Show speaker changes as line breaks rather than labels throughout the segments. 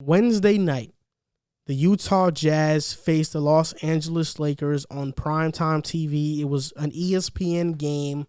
Wednesday night, the Utah Jazz faced the Los Angeles Lakers on primetime TV. It was an ESPN game.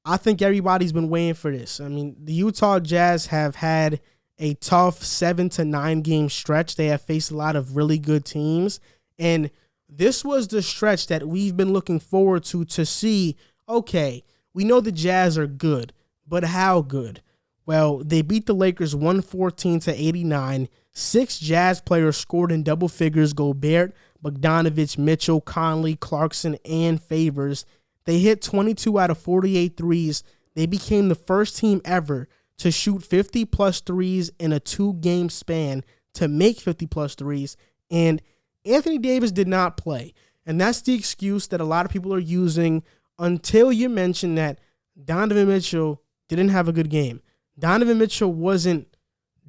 I think everybody's been waiting for this. I mean, the Utah Jazz have had a tough 7 to 9 game stretch. They have faced a lot of really good teams. And this was the stretch that we've been looking forward to see, okay, we know the Jazz are good, but how good? Well, they beat the Lakers 114 to 89. 6 Jazz players scored in double figures: Gobert, Bogdanovich, Mitchell, Conley, Clarkson, and Favors. They hit 22 out of 48 threes. They became the first team ever to shoot 50-plus threes in a 2-game span, to make 50-plus threes. And Anthony Davis did not play. And that's the excuse that a lot of people are using until you mention that Donovan Mitchell didn't have a good game. Donovan Mitchell wasn't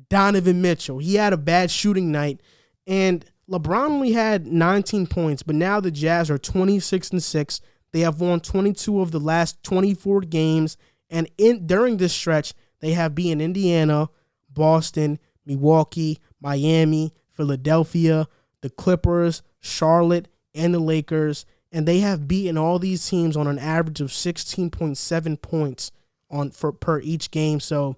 Donovan Mitchell. He had a bad shooting night. And LeBron only had 19 points, but now the Jazz are 26-6. They have won 22 of the last 24 games. And during this stretch, they have beaten Indiana, Boston, Milwaukee, Miami, Philadelphia, the Clippers, Charlotte, and the Lakers. And they have beaten all these teams on an average of 16.7 points per each game. So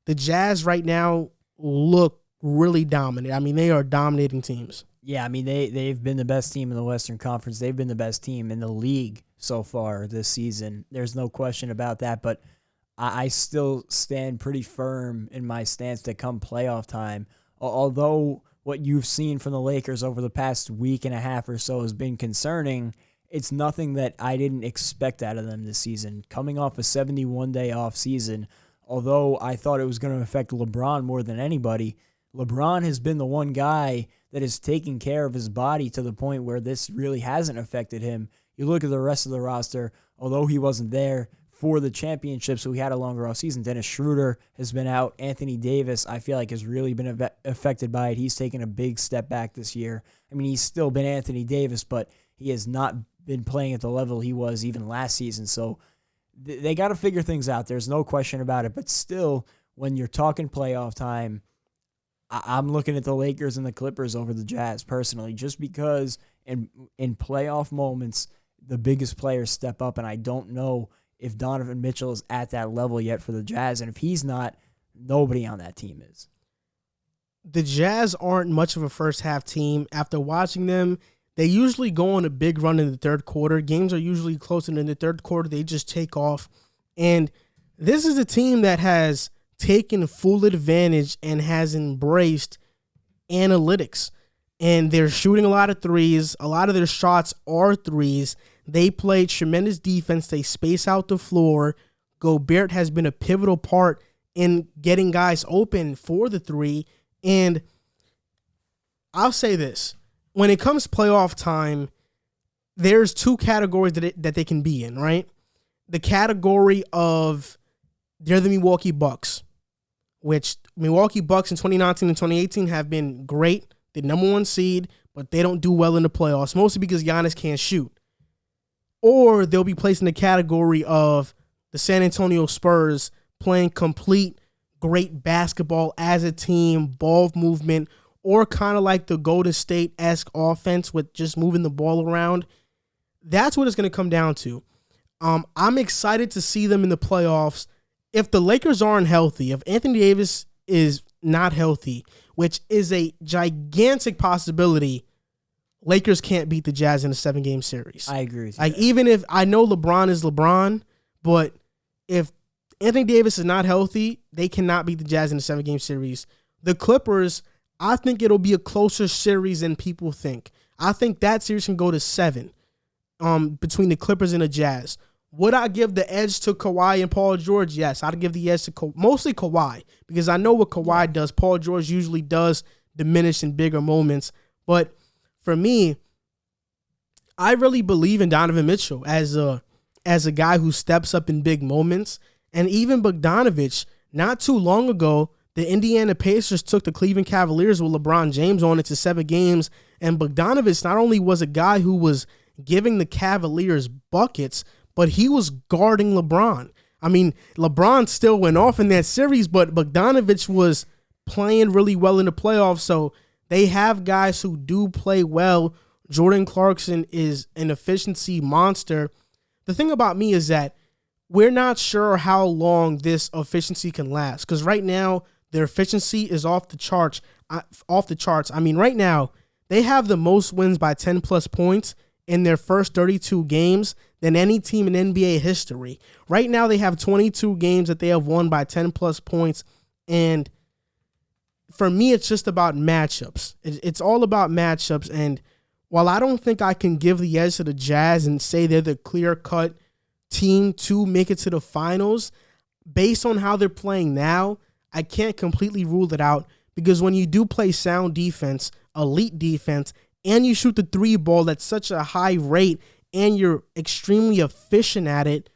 the Jazz right now look really dominant. I mean, they are dominating teams.
Yeah, I mean, they've been the best team in the Western Conference. They've been the best team in the league so far this season. There's no question about that, but I still stand pretty firm in my stance that come playoff time, although what you've seen from the Lakers over the past week and a half or so has been concerning, it's nothing that I didn't expect out of them this season. Coming off a 71-day off season, although I thought it was going to affect LeBron more than anybody, LeBron has been the one guy that is taking care of his body to the point where this really hasn't affected him. You look at the rest of the roster, although he wasn't there for the championship, so he had a longer off season. Dennis Schroeder has been out. Anthony Davis, I feel like, has really been affected by it. He's taken a big step back this year. I mean, he's still been Anthony Davis, but he has not been playing at the level he was even last season. So they got to figure things out. There's no question about it. But still, when you're talking playoff time, I'm looking at the Lakers and the Clippers over the Jazz personally, just because in playoff moments, the biggest players step up, and I don't know if Donovan Mitchell is at that level yet for the Jazz. And if he's not, nobody on that team is.
The Jazz aren't much of a first-half team. After watching them, they usually go on a big run in the third quarter. Games are usually close, and in the third quarter, they just take off. And this is a team that has taken full advantage and has embraced analytics. And they're shooting a lot of threes. A lot of their shots are threes. They play tremendous defense. They space out the floor. Gobert has been a pivotal part in getting guys open for the three. And I'll say this. When it comes to playoff time, there's 2 categories that they can be in, right? The category of they're the Milwaukee Bucks, which Milwaukee Bucks in 2019 and 2018 have been great. The number 1 seed, but they don't do well in the playoffs, mostly because Giannis can't shoot. Or they'll be placed in the category of the San Antonio Spurs playing complete great basketball as a team, ball movement, or kind of like the Golden State-esque offense with just moving the ball around. That's what it's going to come down to. I'm excited to see them in the playoffs. If the Lakers aren't healthy, if Anthony Davis is not healthy, which is a gigantic possibility, Lakers can't beat the Jazz in a 7-game series.
I agree with you.
Like, even if I know LeBron is LeBron, but if Anthony Davis is not healthy, they cannot beat the Jazz in a 7-game series. The Clippers, I think it'll be a closer series than people think. I think that series can go to 7 between the Clippers and the Jazz. Would I give the edge to Kawhi and Paul George? Yes, I'd give the edge to mostly Kawhi, because I know what Kawhi does. Paul George usually does diminish in bigger moments. But for me, I really believe in Donovan Mitchell as a guy who steps up in big moments. And even Bogdanovich, not too long ago, the Indiana Pacers took the Cleveland Cavaliers with LeBron James on it to 7 games. And Bogdanovich not only was a guy who was giving the Cavaliers buckets, but he was guarding LeBron. I mean, LeBron still went off in that series, but Bogdanovich was playing really well in the playoffs. So they have guys who do play well. Jordan Clarkson is an efficiency monster. The thing about me is that we're not sure how long this efficiency can last, because right now their efficiency is off the charts. I mean, right now they have the most wins by 10 plus points in their first 32 games than any team in NBA history. Right now they have 22 games that they have won by 10 plus points, and for me it's just about matchups. It's all about matchups, and while I don't think I can give the edge to the Jazz and say they're the clear-cut team to make it to the finals, based on how they're playing now, I can't completely rule it out, because when you do play sound defense, elite defense, and you shoot the three ball at such a high rate and you're extremely efficient at it,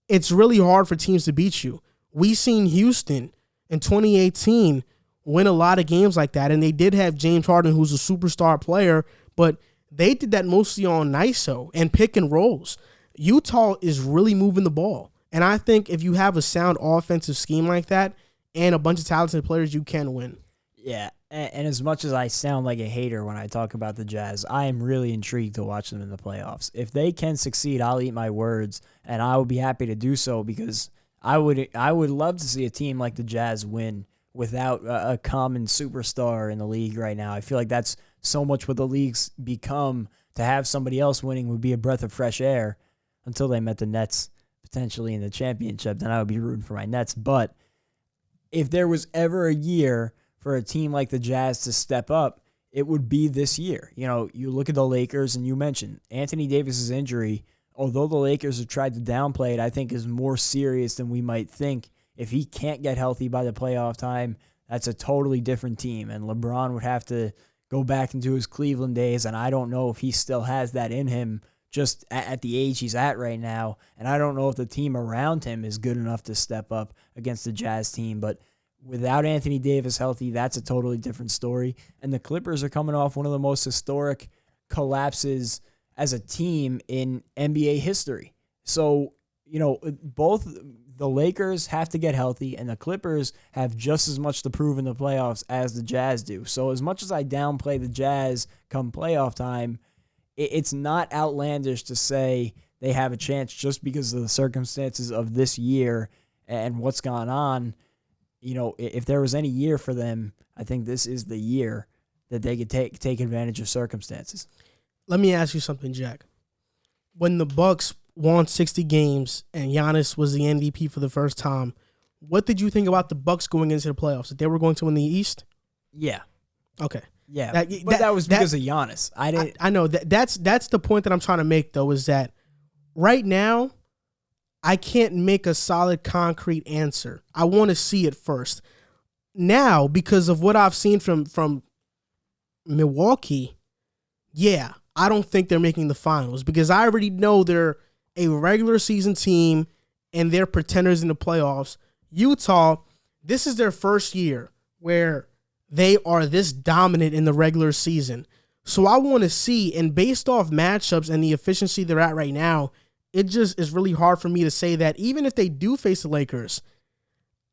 it's really hard for teams to beat you. We seen Houston in 2018 win a lot of games like that, and they did have James Harden, who's a superstar player, but they did that mostly on ISO and pick and rolls. Utah is really moving the ball, and I think if you have a sound offensive scheme like that and a bunch of talented players, you can win.
Yeah, and as much as I sound like a hater when I talk about the Jazz, I am really intrigued to watch them in the playoffs. If they can succeed, I'll eat my words, and I would be happy to do so, because I would love to see a team like the Jazz win without a common superstar in the league right now. I feel like that's so much what the league's become. To have somebody else winning would be a breath of fresh air until they met the Nets potentially in the championship. Then I would be rooting for my Nets. But if there was ever a year for a team like the Jazz to step up, it would be this year. You know, you look at the Lakers, and you mentioned Anthony Davis's injury. Although the Lakers have tried to downplay it, I think is more serious than we might think. If he can't get healthy by the playoff time, that's a totally different team. And LeBron would have to go back into his Cleveland days, and I don't know if he still has that in him just at the age he's at right now. And I don't know if the team around him is good enough to step up against the Jazz team. But without Anthony Davis healthy, that's a totally different story. And the Clippers are coming off one of the most historic collapses as a team in NBA history. So, you know, both the Lakers have to get healthy, and the Clippers have just as much to prove in the playoffs as the Jazz do. So as much as I downplay the Jazz come playoff time, it's not outlandish to say they have a chance just because of the circumstances of this year and what's gone on. You know, if there was any year for them, I think this is the year that they could take advantage of circumstances.
Let me ask you something, Jack. When the Bucks won 60 games and Giannis was the MVP for the first time, what did you think about the Bucks going into the playoffs? That they were going to win the East?
Yeah.
Okay.
Yeah, but that was because of Giannis.
I know that's the point that I'm trying to make, though, is that right now I can't make a solid, concrete answer. I want to see it first. Now, because of what I've seen from Milwaukee, yeah, I don't think they're making the finals, because I already know they're a regular season team and they're pretenders in the playoffs. Utah, this is their first year where they are this dominant in the regular season. So I want to see, and based off matchups and the efficiency they're at right now, it just is really hard for me to say that even if they do face the Lakers,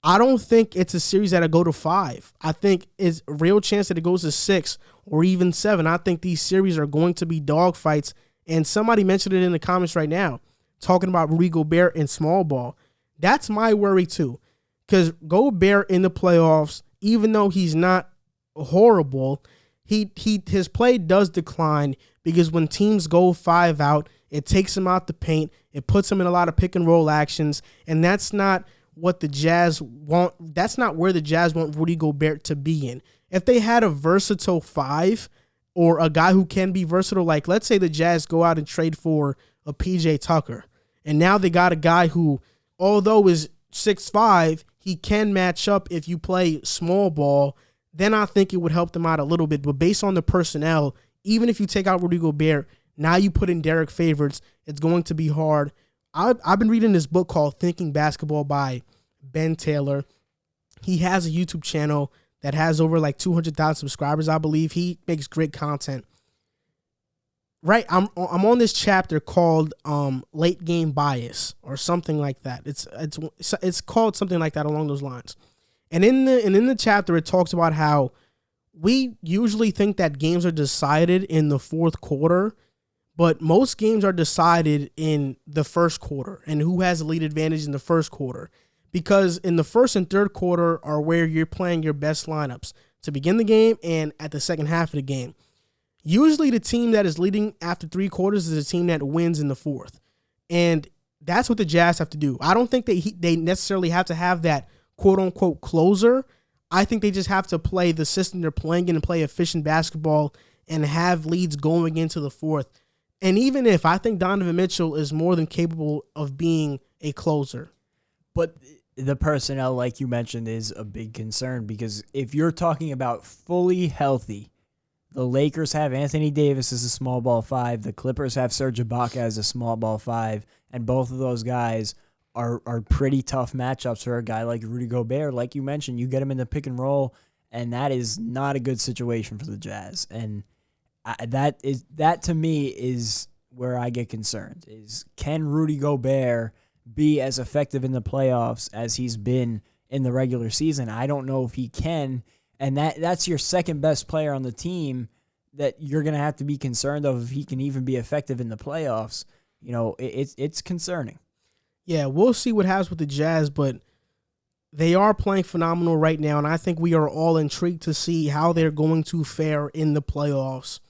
I don't think it's a series that'll go to 5. I think it's a real chance that it goes to 6 or even 7. I think these series are going to be dogfights, and somebody mentioned it in the comments right now, talking about Rudy Gobert and small ball. That's my worry too, because Gobert in the playoffs, even though he's not horrible, his play does decline, because when teams go 5 out, it takes him out the paint, it puts him in a lot of pick and roll actions, and that's not what the Jazz want. That's not where the Jazz want Rudy Gobert to be in. If they had a versatile 5 or a guy who can be versatile, like let's say the Jazz go out and trade for a PJ Tucker, and now they got a guy who, although is 6'5", he can match up if you play small ball, then I think it would help them out a little bit. But based on the personnel, even if you take out Rudy Gobert, now you put in Derek Favors, it's going to be hard. I've been reading this book called Thinking Basketball by Ben Taylor. He has a YouTube channel that has over like 200,000 subscribers, I believe. He makes great content. Right, I'm on this chapter called Late Game Bias or something like that. It's called something like that along those lines. And in the chapter, it talks about how we usually think that games are decided in the fourth quarter, but most games are decided in the first quarter and who has the lead advantage in the first quarter. Because in the first and third quarter are where you're playing your best lineups to begin the game and at the second half of the game. Usually the team that is leading after 3 quarters is the team that wins in the fourth. And that's what the Jazz have to do. I don't think they necessarily have to have that quote-unquote closer. I think they just have to play the system they're playing in and play efficient basketball and have leads going into the fourth. And even if I think Donovan Mitchell is more than capable of being a closer.
But the personnel, like you mentioned, is a big concern because if you're talking about fully healthy, the Lakers have Anthony Davis as a small ball 5. The Clippers have Serge Ibaka as a small ball 5. And both of those guys are pretty tough matchups for a guy like Rudy Gobert. Like you mentioned, you get him in the pick and roll, and that is not a good situation for the Jazz. And that to me is where I get concerned, is can Rudy Gobert be as effective in the playoffs as he's been in the regular season? I don't know if he can. And that's your second best player on the team that you're going to have to be concerned of if he can even be effective in the playoffs. You know, it's concerning.
Yeah, we'll see what happens with the Jazz, but they are playing phenomenal right now, and I think we are all intrigued to see how they're going to fare in the playoffs.